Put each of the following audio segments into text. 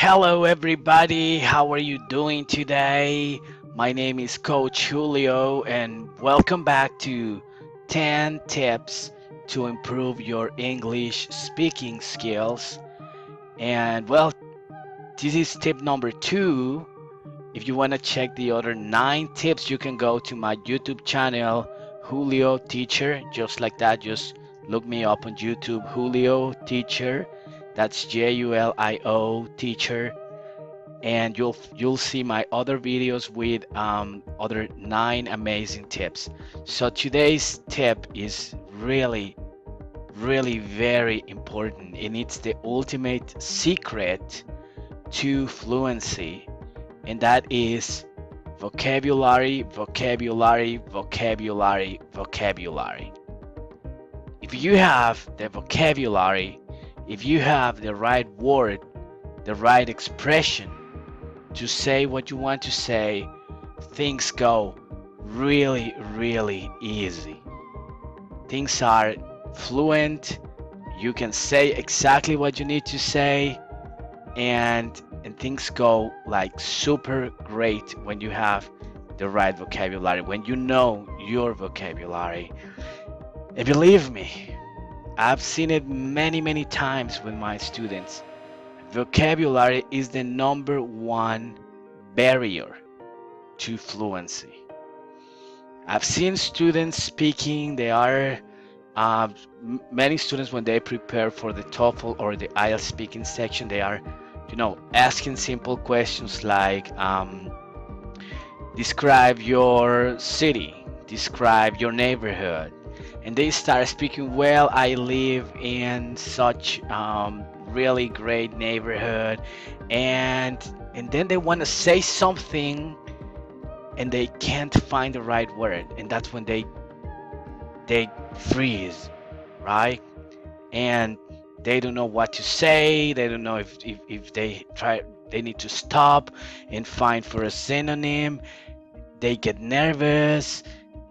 Hello, everybody. How are you doing today? My name is Coach Julio, and welcome back to 10 Tips to Improve Your English Speaking Skills. And well, this is tip number 2. If you want to check the other 9 tips, you can go to my YouTube channel, Julio Teacher, just like that. Just look me up on YouTube, Julio Teacher. That's Julio Teacher, and you'll see my other videos with other 9 amazing tips. So today's tip is really very important, and it's the ultimate secret to fluency, and that is vocabulary, vocabulary, vocabulary, vocabulary. If you have the vocabulary, if you have the right word, the right expression to say what you want to say, things go really easy. Things are fluent. You can say exactly what you need to say, and things go like super great when you have the right vocabulary, when you know your vocabulary. And believe me, I've seen it many times with my students. Vocabulary is the number one barrier to fluency. I've seen students speaking, they are many students when they prepare for the TOEFL or the IELTS speaking section, they are, asking simple questions like describe your city, describe your neighborhood, and they start speaking. Well, I live in such really great neighborhood, and then they want to say something and they can't find the right word, and that's when they freeze, right? And they don't know what to say. They don't know if they try, they need to stop and find for a synonym. They get nervous.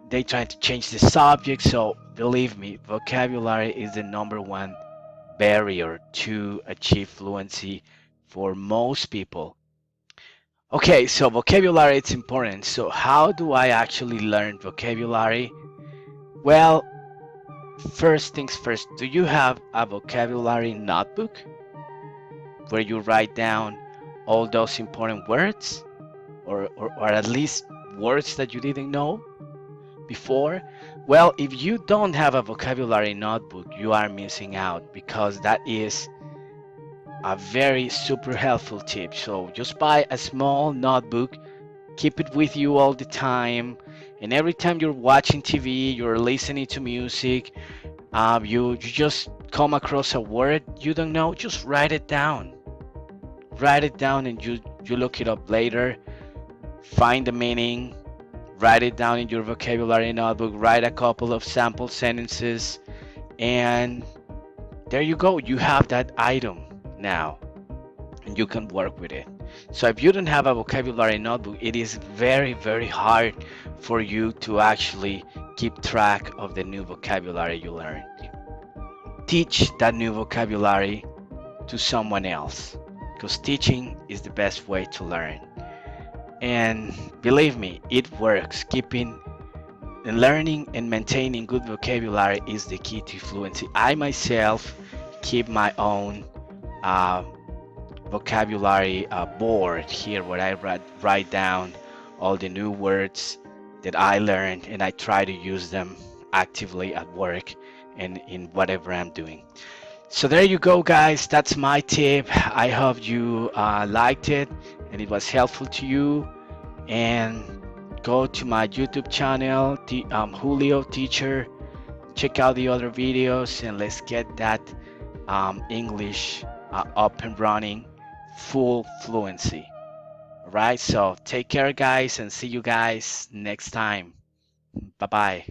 They try to change the subject. So believe me, vocabulary is the number one barrier to achieve fluency for most people. Okay, so vocabulary it's important. So how do I actually learn vocabulary? Well, first things first, do you have a vocabulary notebook where you write down all those important words, or at least words that you didn't know before? Well, if you don't have a vocabulary notebook, you are missing out, because that is a very super helpful tip. So just buy a small notebook, keep it with you all the time, and every time you're watching TV, you're listening to music, you just come across a word you don't know, just write it down. Write it down, and you look it up later. Find the meaning, write it down in your vocabulary notebook, write a couple of sample sentences, and there you go. You have that item now, and you can work with it. So if you don't have a vocabulary notebook, it is very hard for you to actually keep track of the new vocabulary you learn. Teach that new vocabulary to someone else, because teaching is the best way to learn. And believe me, it works. Keeping and learning and maintaining good vocabulary is the key to fluency. I myself keep my own uh, vocabulary board here, where I write down all the new words that I learned, and I try to use them actively at work and in whatever I'm doing. So there you go, guys. That's my tip. I hope you liked it and it was helpful to you. And go to my YouTube channel, Julio Teacher. Check out the other videos, and let's get that English up and running, full fluency. All right, so take care, guys, and see you guys next time. Bye bye.